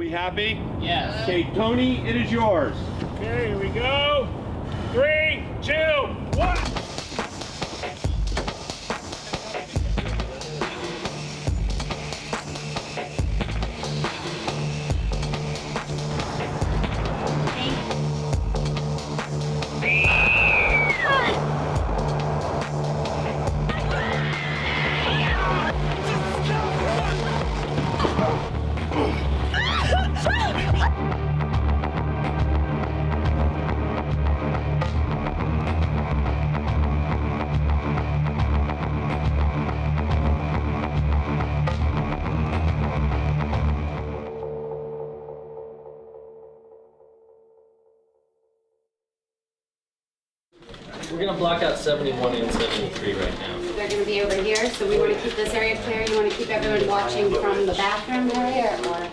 we happy? Yes. Okay, Tony, it is yours. Okay, here we go. 3, 2, 1. We're gonna block out 71 and 73 right now. They're going to be over here, so we want to keep this area clear. You want to keep everyone watching from the bathroom area, or?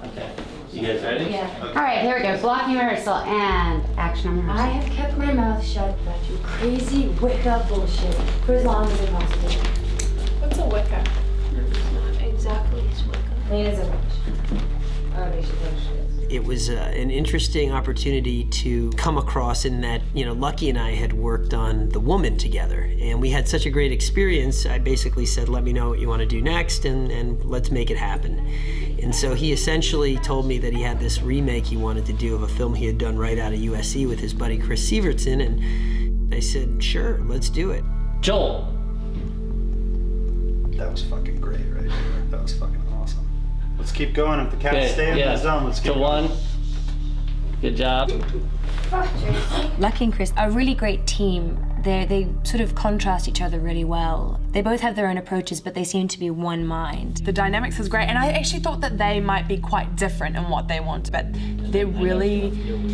Okay. You guys ready? Yeah. All right, here we go. Blocking rehearsal and action on rehearsal. I have kept my mouth shut about your crazy Wicca bullshit for as long as possible. What's a Wicca? Not exactly Wicca. Lena's a witch. Oh, they should know she is. It was an interesting opportunity to come across in that, you know, Lucky and I had worked on The Woman together, and we had such a great experience. I basically said, let me know what you want to do next, and let's make it happen. And so he essentially told me that he had this remake he wanted to do of a film he had done right out of USC with his buddy Chris Sievertson, and I said, sure, let's do it. Joel. That was fucking great right there. That was fucking awesome. Let's keep going. If the cats stay in the zone, let's keep going. To 1. Good job. Lucky and Chris are a really great team. They sort of contrast each other really well. They both have their own approaches, but they seem to be one mind. The dynamics is great, and I actually thought that they might be quite different in what they want, but they're really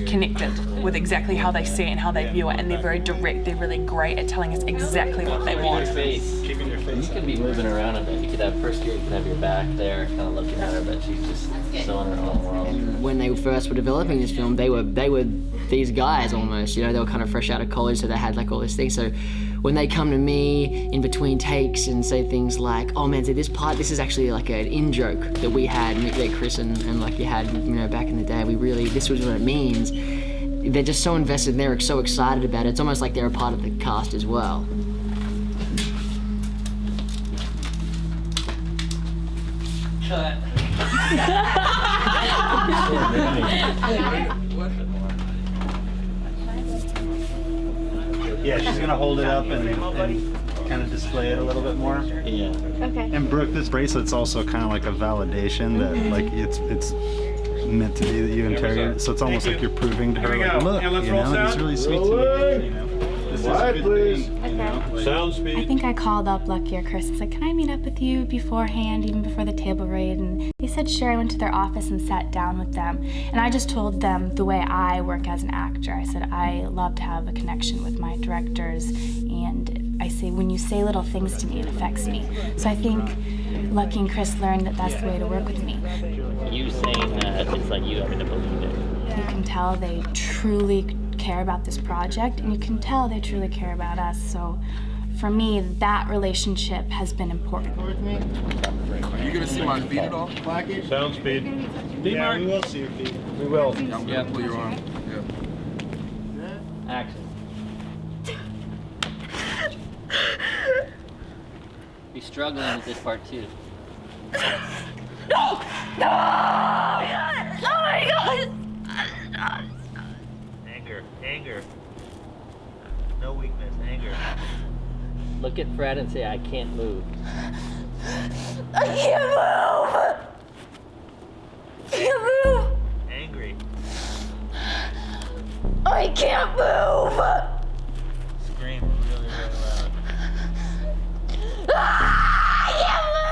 connected with exactly how they see it and how they view it, and they're very direct. They're really great at telling us exactly what they want. Keeping your face. You can be moving around a bit. You could have first year, you could have your back there, kind of looking at her, but she's just so in her own world. When they first were developing this film, they were these guys almost, you know, they were kind of fresh out of college, so they had like all this thing. So when they come to me in between takes and say things like, oh man, so this is actually like an in-joke that we had, that Chris and Lucky had, you know, back in the day. This was what it means. They're just so invested and they're so excited about it. It's almost like they're a part of the cast as well. Cut. Yeah, she's gonna hold it up and kind of display it a little bit more. Yeah. Okay. And Brooke, this bracelet's also kind of like a validation that like it's meant to be that you interrogate. So it's almost like you're proving to her, like, look, you know, it's really sweet to me. You know, this is a good thing. You know? Sound speed. I think I called up Lucky or Chris and said, can I meet up with you beforehand, even before the table read? And they said, sure. I went to their office and sat down with them. And I just told them the way I work as an actor. I said, I love to have a connection with my directors. And I say, when you say little things to me, it affects me. So I think Lucky and Chris learned that that's the way to work with me. You saying that, it's like you having to believe it. You can tell they truly care about this project, and you can tell they truly care about us. So for me, that relationship has been important. Are you gonna see my feet at all, Blackie? Sound speed. Yeah, we will see your feet. We will. I'm gonna pull your arm. Yeah. Action. Be struggling with this part too. No! No! Oh my God! Anger. No weakness, anger. Look at Fred and say, I can't move. I can't move! I can't move! Angry. I can't move! Scream really, really loud.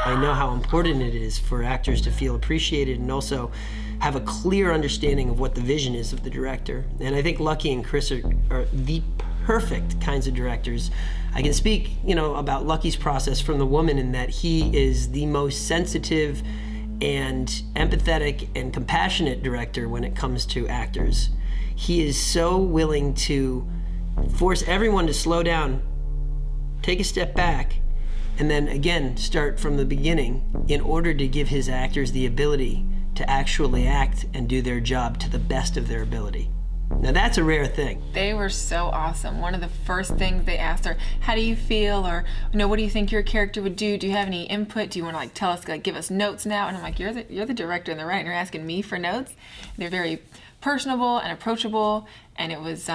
I know how important it is for actors to feel appreciated and also have a clear understanding of what the vision is of the director. And I think Lucky and Chris are the perfect kinds of directors. I can speak, you know, about Lucky's process from The Woman in that he is the most sensitive and empathetic and compassionate director when it comes to actors. He is so willing to force everyone to slow down, take a step back, and then again start from the beginning in order to give his actors the ability to actually act and do their job to the best of their ability. Now that's a rare thing. They were so awesome. One of the first things they asked are, how do you feel? Or, what do you think your character would do? Do you have any input? Do you want to tell us, give us notes now? And I'm like, you're the director and the writer, and you're asking me for notes? They're very personable and approachable, and it was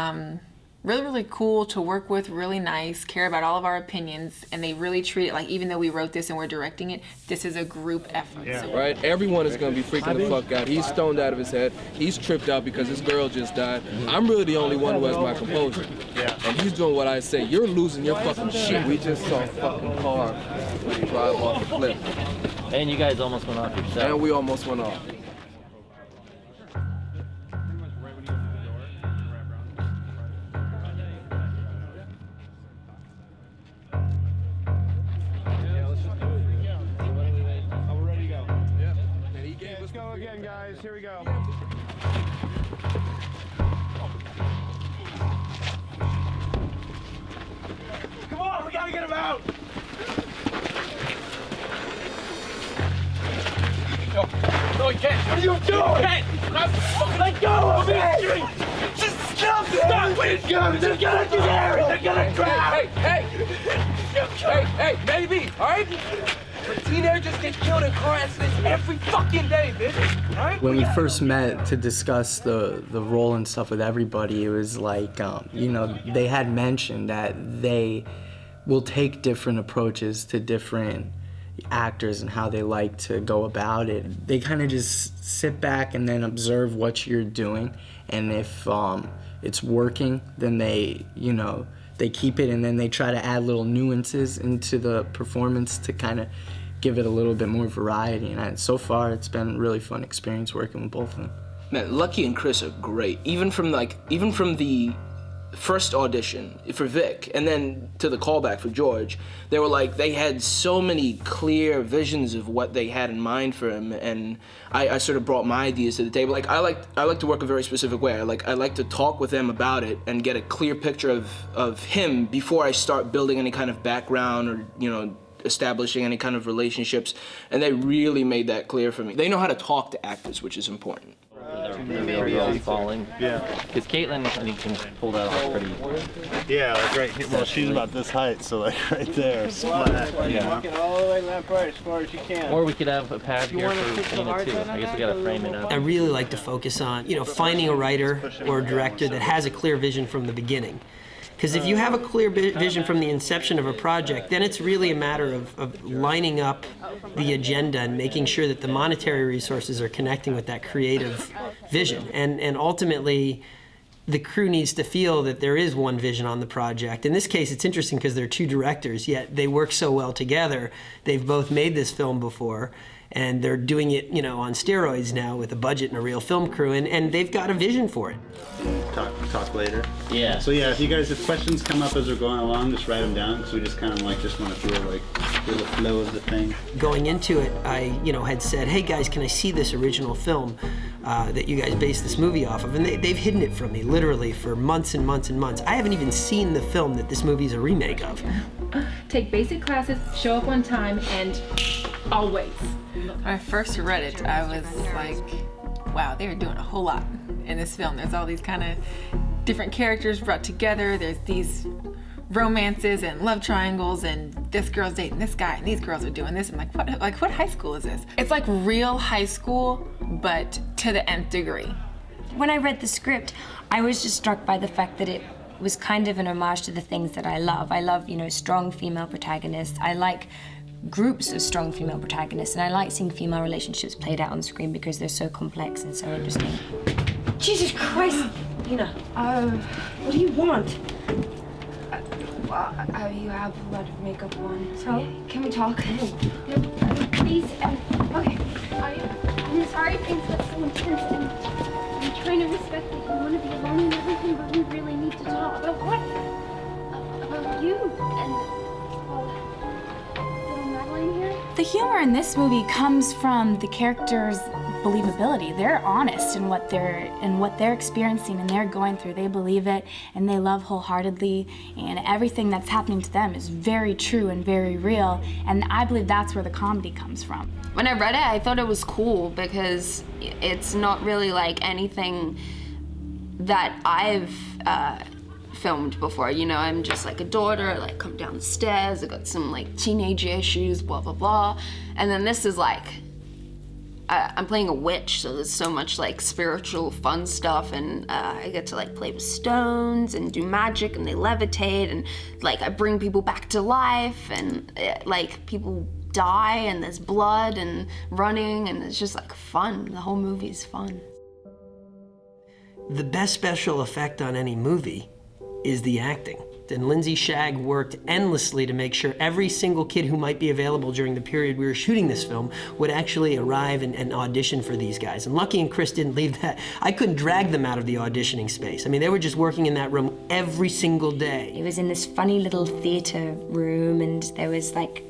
really, really cool to work with, really nice, care about all of our opinions, and they really treat it like, even though we wrote this and we're directing it, this is a group effort. Yeah. So. Right? Everyone is going to be freaking the fuck out. He's stoned out of his head. He's tripped out because his girl just died. I'm really the only one who has my composure. Yeah. And he's doing what I say. You're losing your fucking shit. We just saw a fucking car drive off the cliff. And you guys almost went off yourself. And we almost went off. Let's go again, guys. Here we go. Come on, we gotta get him out. No, you can't. What are you doing? Let go of me! Just stop it! Stop it! They're gonna do Harry! They're gonna drown! Hey, maybe, all right? But teenagers get killed in car accidents every fucking day, bitch. All right? When we first met to discuss the role and stuff with everybody, it was like, they had mentioned that they will take different approaches to different actors and how they like to go about it. They kind of just sit back and then observe what you're doing, and if it's working, then they keep it, and then they try to add little nuances into the performance to kind of give it a little bit more variety. And so far, it's been a really fun experience working with both of them. Man, Lucky and Chris are great. Even from the first audition for Vic, and then to the callback for George, they had so many clear visions of what they had in mind for him, and I sort of brought my ideas to the table. I like to work a very specific way. I like to talk with them about it and get a clear picture of him before I start building any kind of background or establishing any kind of relationships, and they really made that clear for me. They know how to talk to actors, which is important. The real girl falling. Yeah. Because Caitlin, you can pull that off pretty. Yeah, right here. Well, she's about this height, so right there. Splat. Yeah. Walk it all the way left, right, as far as you can. Or we could have a pad here for Tina too. I guess we gotta frame it up. I really like to focus on, finding a writer or a director that has a clear vision from the beginning. Because if you have a clear vision from the inception of a project, then it's really a matter of lining up the agenda and making sure that the monetary resources are connecting with that creative vision. And ultimately, the crew needs to feel that there is one vision on the project. In this case, it's interesting because they're two directors, yet they work so well together. They've both made this film before, and they're doing it, on steroids now with a budget and a real film crew, and they've got a vision for it. Talk later. Yeah. So yeah, if questions come up as we're going along, just write them down, because we just kind of just want to feel the flow of the thing. Going into it, I had said, hey guys, can I see this original film that you guys based this movie off of? And they've hidden it from me literally for months and months and months. I haven't even seen the film that this movie is a remake of. Take basic classes, show up on time, and always. When I first read it, I was like, wow, they were doing a whole lot in this film. There's all these kind of different characters brought together. There's these romances and love triangles, and this girl's dating this guy, and these girls are doing this. I'm like, what high school is this? It's like real high school, but to the nth degree. When I read the script, I was just struck by the fact that it was kind of an homage to the things that I love. I love, strong female protagonists. I like groups of strong female protagonists, and I like seeing female relationships played out on screen because they're so complex and so interesting. Jesus Christ, Nina. What do you want? You have a lot of makeup on. So, can we talk? No, please. Okay. I'm sorry things got so intense, and I'm trying to respect that you want to be alone and everything, but we really need to talk. About what? About you and little Madeline here. The humor in this movie comes from the characters' believability. They're honest in what they're experiencing and they're going through. They believe it and they love wholeheartedly, and everything that's happening to them is very true and very real, and I believe that's where the comedy comes from. When I read it, I thought it was cool because it's not really like anything that I've filmed before. You know, I'm just like a daughter, I like come down the stairs, I got some like teenage issues, blah, blah, blah. And then this is like, I'm playing a witch, so there's so much like spiritual fun stuff, and I get to like play with stones and do magic, and they levitate, and like I bring people back to life, and like people die, and there's blood and running, and it's just like fun. The whole movie's fun. The best special effect on any movie is the acting. And Lindsay Shagg worked endlessly to make sure every single kid who might be available during the period we were shooting this film would actually arrive and audition for these guys. And Lucky and Chris didn't leave that. I couldn't drag them out of the auditioning space. I mean, they were just working in that room every single day. It was in this funny little theater room, and there was like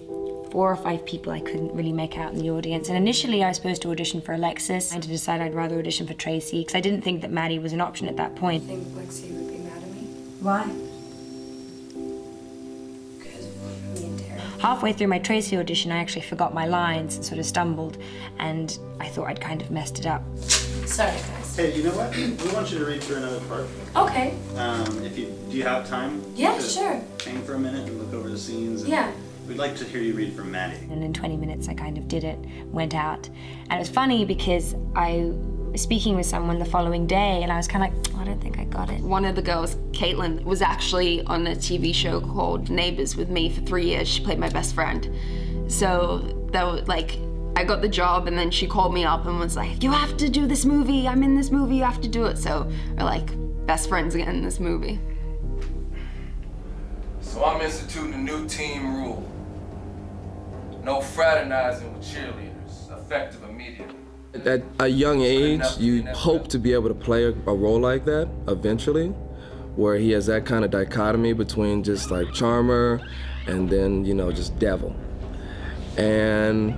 4 or 5 people I couldn't really make out in the audience. And initially I was supposed to audition for Alexis. I had to decide I'd rather audition for Tracy, because I didn't think that Maddie was an option at that point. I think Lexi would be mad at me. Why? Halfway through my Tracy audition, I actually forgot my lines and sort of stumbled, and I thought I'd kind of messed it up. Sorry, guys. Hey, you know what? We want you to read through another part. Okay. Do you have time? Yeah, sure. Hang for a minute and look over the scenes. And yeah. We'd like to hear you read from Maddie. And in 20 minutes, I kind of did it, went out. And it was funny because I was speaking with someone the following day, and I was kind of like, oh, I don't think I got it. One of the girls, Caitlin, was actually on a TV show called Neighbors with me for 3 years. She played my best friend. So that was like, I got the job, and then she called me up and was like, you have to do this movie. I'm in this movie, you have to do it. So we're like best friends again in this movie. So I'm instituting a new team rule. No fraternizing with cheerleaders, effective immediately. At a young age, you hope to be able to play a role like that eventually, where he has that kind of dichotomy between just like charmer and then, you know, just devil. And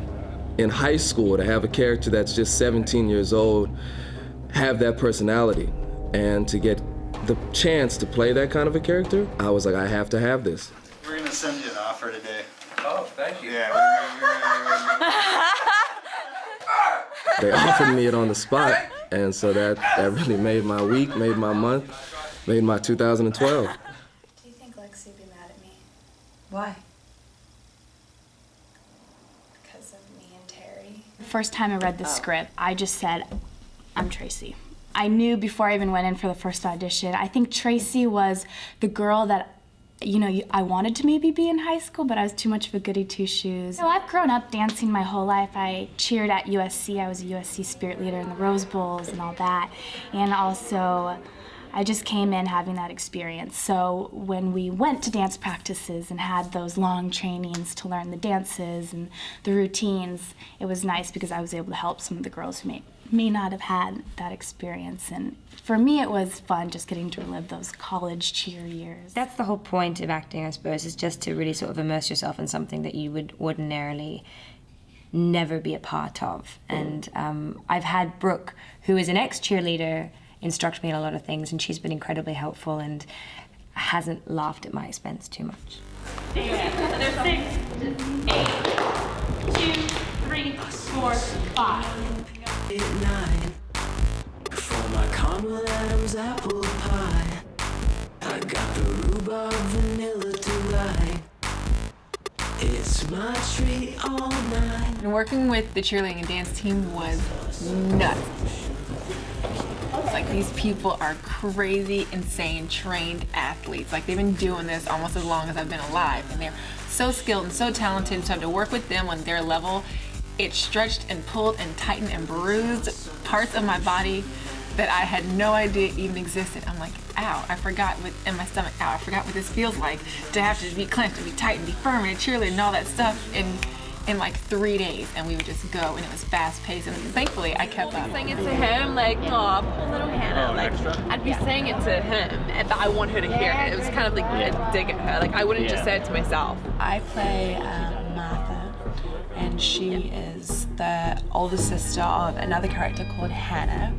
in high school, to have a character that's just 17 years old, have that personality, and to get the chance to play that kind of a character, I was like, I have to have this. We're gonna send you an offer today. Oh, thank you. Yeah, They offered me it on the spot, and so that really made my week, made my month, made my 2012. Do you think Lexi would be mad at me? Why? Because of me and Terry. The first time I read the script, I just said, I'm Tracy. I knew before I even went in for the first audition, I think Tracy was the girl that, you know, I wanted to maybe be in high school, but I was too much of a goody two-shoes. So I've grown up dancing my whole life. I cheered at USC. I was a USC spirit leader in the Rose Bowls and all that. And also, I just came in having that experience. So when we went to dance practices and had those long trainings to learn the dances and the routines, it was nice because I was able to help some of the girls who may not have had that experience. And for me, it was fun just getting to relive those college cheer years. That's the whole point of acting, I suppose, is just to really sort of immerse yourself in something that you would ordinarily never be a part of. And I've had Brooke, who is an ex-cheerleader, instruct me in a lot of things, and she's been incredibly helpful and hasn't laughed at my expense too much. There's 6, 8, 2, 3, 4, 5. 8, 9. For my caramel Adams apple pie, I got the rhubarb vanilla delight. It's my treat all night. And working with the cheerleading and dance team was nuts. It's like these people are crazy, insane, trained athletes. Like they've been doing this almost as long as I've been alive, and they're so skilled and so talented. So to work with them on their level, it stretched and pulled and tightened and bruised parts of my body that I had no idea even existed. I'm like, ow, I forgot what, in my stomach, ow, I forgot what this feels like to have to be clenched and be tight and be firm and cheerlead and all that stuff in like 3 days, and we would just go, and it was fast paced, and thankfully I kept up. Saying it to him, like, oh, poor little Hannah, like, I'd be saying it to him, but I want her to hear it. It was kind of like a dig at her, like, I wouldn't just say it to myself. I play Martha, and she is the older sister of another character called Hannah,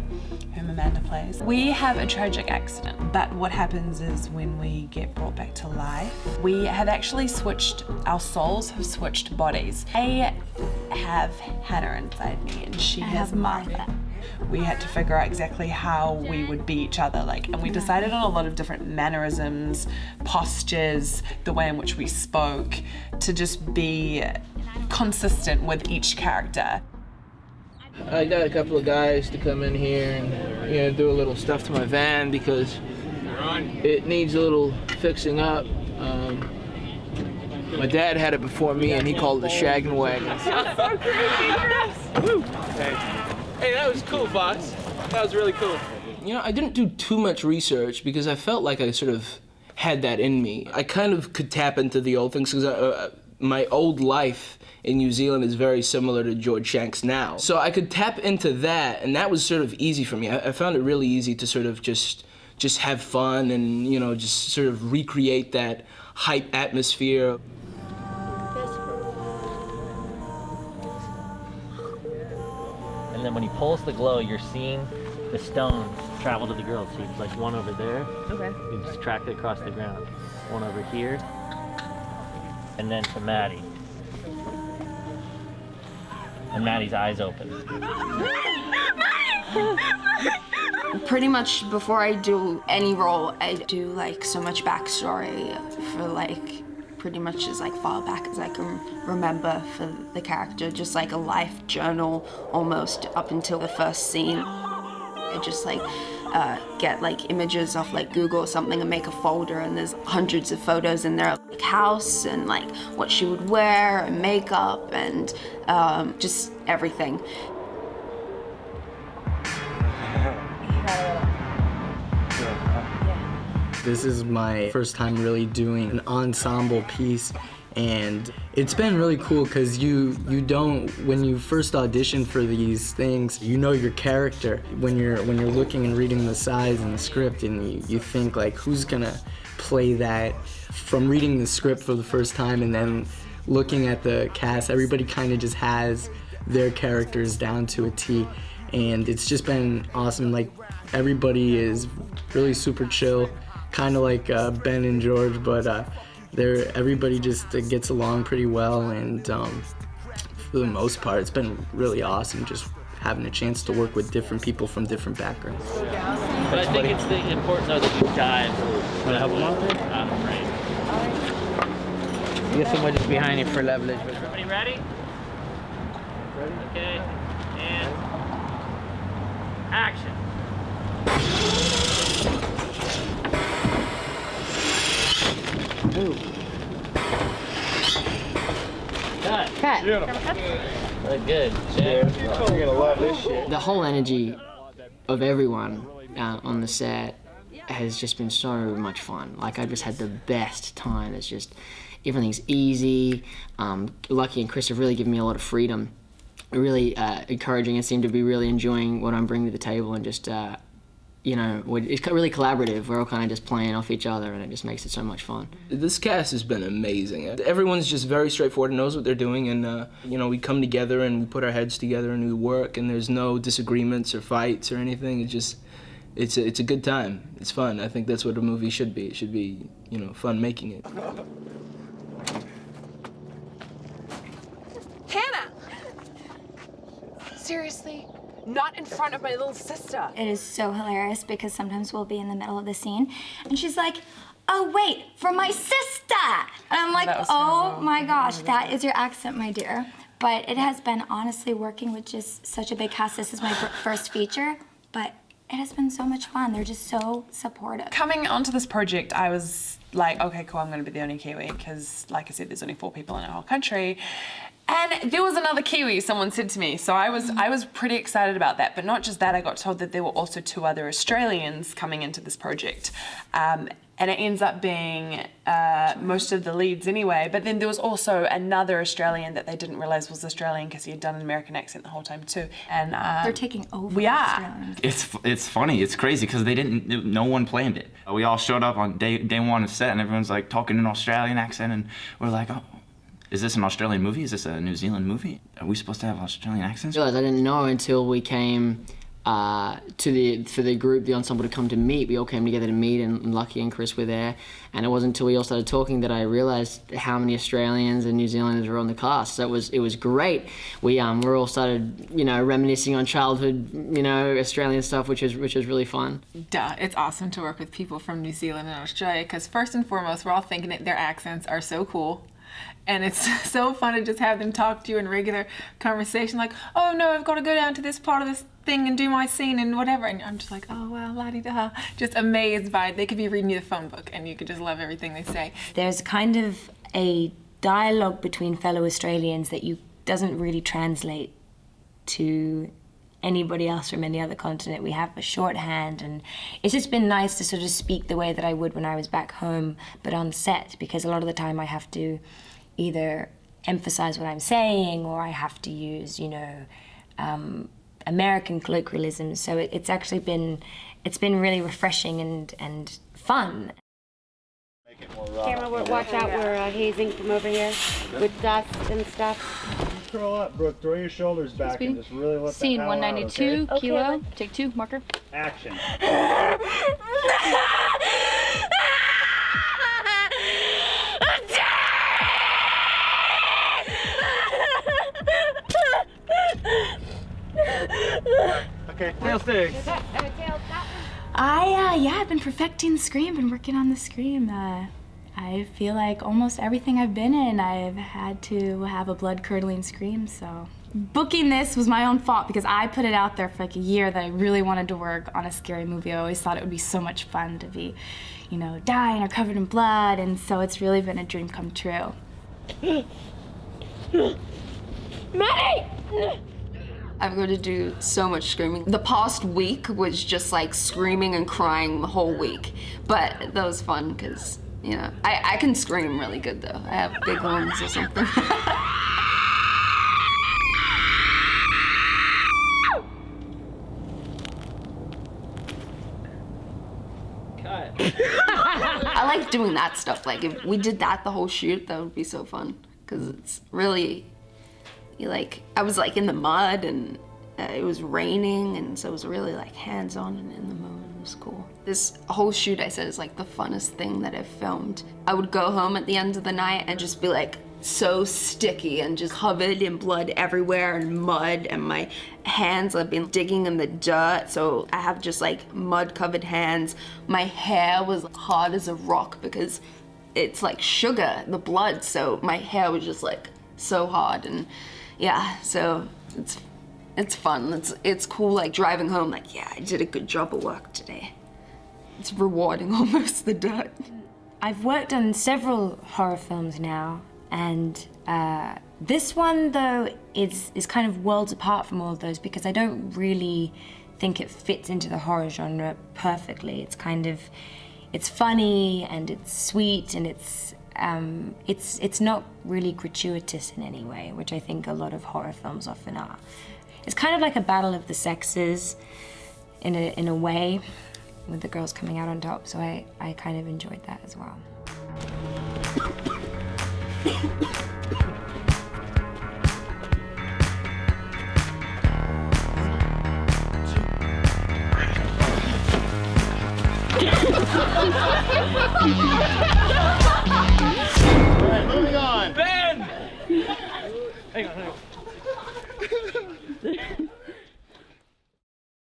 whom Amanda plays. We have a tragic accident, but what happens is when we get brought back to life, we have actually switched, our souls have switched bodies. I have Hannah inside me and she has Martha. We had to figure out exactly how we would be each other, and we decided on a lot of different mannerisms, postures, the way in which we spoke, to just be consistent with each character. I got a couple of guys to come in here and do a little stuff to my van because it needs a little fixing up. My dad had it before me and he called it a shaggin' wagon. So crazy, Chris. Hey, that was cool, boss. That was really cool. You know, I didn't do too much research because I felt like I sort of had that in me. I kind of could tap into the old things because my old life in New Zealand is very similar to George Shanks now. So I could tap into that, and that was sort of easy for me. I found it really easy to sort of just have fun and, you know, just sort of recreate that hype atmosphere. And then when he pulls the glow, you're seeing the stones travel to the girls. So it's like one over there. Okay. You just track it across the ground. One over here. And then to Maddie. And Maddie's eyes open. Pretty much before I do any role, I do so much backstory for pretty much as far back as I can remember for the character, just like a life journal almost up until the first scene. I just get images off Google or something and make a folder, and there's hundreds of photos in there, house and what she would wear and makeup and just everything. This is my first time really doing an ensemble piece, and it's been really cool because you don't, when you first audition for these things, you know your character. When you're looking and reading the sides and the script, and you think who's gonna play that. From reading the script for the first time and then looking at the cast, everybody kind of just has their characters down to a T, and it's just been awesome. Everybody is really super chill. Kind of like Ben and George, but everybody just gets along pretty well, and for the most part, it's been really awesome just having a chance to work with different people from different backgrounds. But I think it's important though that you dive. Want to help them out there? Right. You get somebody behind you for leverage. Everybody ready? Ready? Okay. And action. Ooh. Cut. Cut. Look good. You're gonna love this shit. The whole energy of everyone on the set has just been so much fun. I just had the best time. It's just, everything's easy. Lucky and Chris have really given me a lot of freedom. Really encouraging and seem to be really enjoying what I'm bringing to the table, and just it's really collaborative. We're all kind of just playing off each other, and it just makes it so much fun. This cast has been amazing. Everyone's just very straightforward and knows what they're doing, and we come together and we put our heads together and we work, and there's no disagreements or fights or anything. It's a good time. It's fun. I think that's what a movie should be. It should be, fun making it. Hannah! Seriously? Not in front of my little sister. It is so hilarious because sometimes we'll be in the middle of the scene and she's like, oh wait, for my sister! And I'm like, oh my gosh, that is your accent, my dear. But it has been honestly working with just such a big cast. This is my first feature, but it has been so much fun. They're just so supportive. Coming onto this project, I was like, okay, cool, I'm gonna be the only Kiwi because, like I said, there's only 4 people in our whole country. And there was another Kiwi, someone said to me. So I was pretty excited about that. But not just that, I got told that there were also 2 other Australians coming into this project. And it ends up being most of the leads anyway. But then there was also another Australian that they didn't realize was Australian because he had done an American accent the whole time too. And they're taking over. We are. It's funny. It's crazy because no one planned it. We all showed up on day 1 of set, and everyone's like talking in an Australian accent, and we're like, oh. Is this an Australian movie? Is this a New Zealand movie? Are we supposed to have Australian accents? I didn't know until we came for the group, the ensemble, to come to meet. We all came together to meet, and Lucky and Chris were there. And it wasn't until we all started talking that I realized how many Australians and New Zealanders were on the cast. So it was great. We all started, reminiscing on childhood, Australian stuff, which was really fun. Duh, it's awesome to work with people from New Zealand and Australia, because first and foremost, we're all thinking that their accents are so cool. And it's so fun to just have them talk to you in regular conversation, like, oh no, I've got to go down to this part of this thing and do my scene and whatever. And I'm just like, oh well, la-di-da. Just amazed by it. They could be reading you the phone book and you could just love everything they say. There's kind of a dialogue between fellow Australians that doesn't really translate to anybody else from any other continent. We have a shorthand, and it's just been nice to sort of speak the way that I would when I was back home, but on set, because a lot of the time I have to either emphasize what I'm saying or I have to use, American colloquialisms. So it's actually been really refreshing and fun. Camera, watch out, we're hazing from over here with dust and stuff. Curl up, Brooke. Throw your shoulders back and just really let Scene the hell 192, out, okay? Kilo. Take 2, marker. Action. Okay, tail stick. I've been perfecting the scream, been working on the scream. I feel like almost everything I've been in, I've had to have a blood-curdling scream, so. Booking this was my own fault because I put it out there for like a year that I really wanted to work on a scary movie. I always thought it would be so much fun to be, dying or covered in blood, and so it's really been a dream come true. Maddie! I've got to do so much screaming. The past week was just like screaming and crying the whole week. But that was fun because, I can scream really good though. I have big lungs or something. I like doing that stuff. Like if we did that the whole shoot, that would be so fun. Because it's really, I was like in the mud and it was raining, and so it was really like hands-on and in the moment. It was cool. This whole shoot, I said, is like the funnest thing that I've filmed. I would go home at the end of the night and just be like so sticky and just covered in blood everywhere and mud, and my hands, I've been digging in the dirt, so I have just like mud-covered hands. My hair was hard as a rock because it's like sugar, the blood, so my hair was just like so hard, and yeah, so it's fun. It's cool, like driving home, like, yeah, I did a good job of work today. It's rewarding almost, the dirt. I've worked on several horror films now, and this one though is kind of worlds apart from all of those because I don't really think it fits into the horror genre perfectly. It's it's funny and it's sweet and it's not really gratuitous in any way, which I think a lot of horror films often are. It's kind of like a battle of the sexes in a way, with the girls coming out on top, so I kind of enjoyed that as well. Ha ha ha!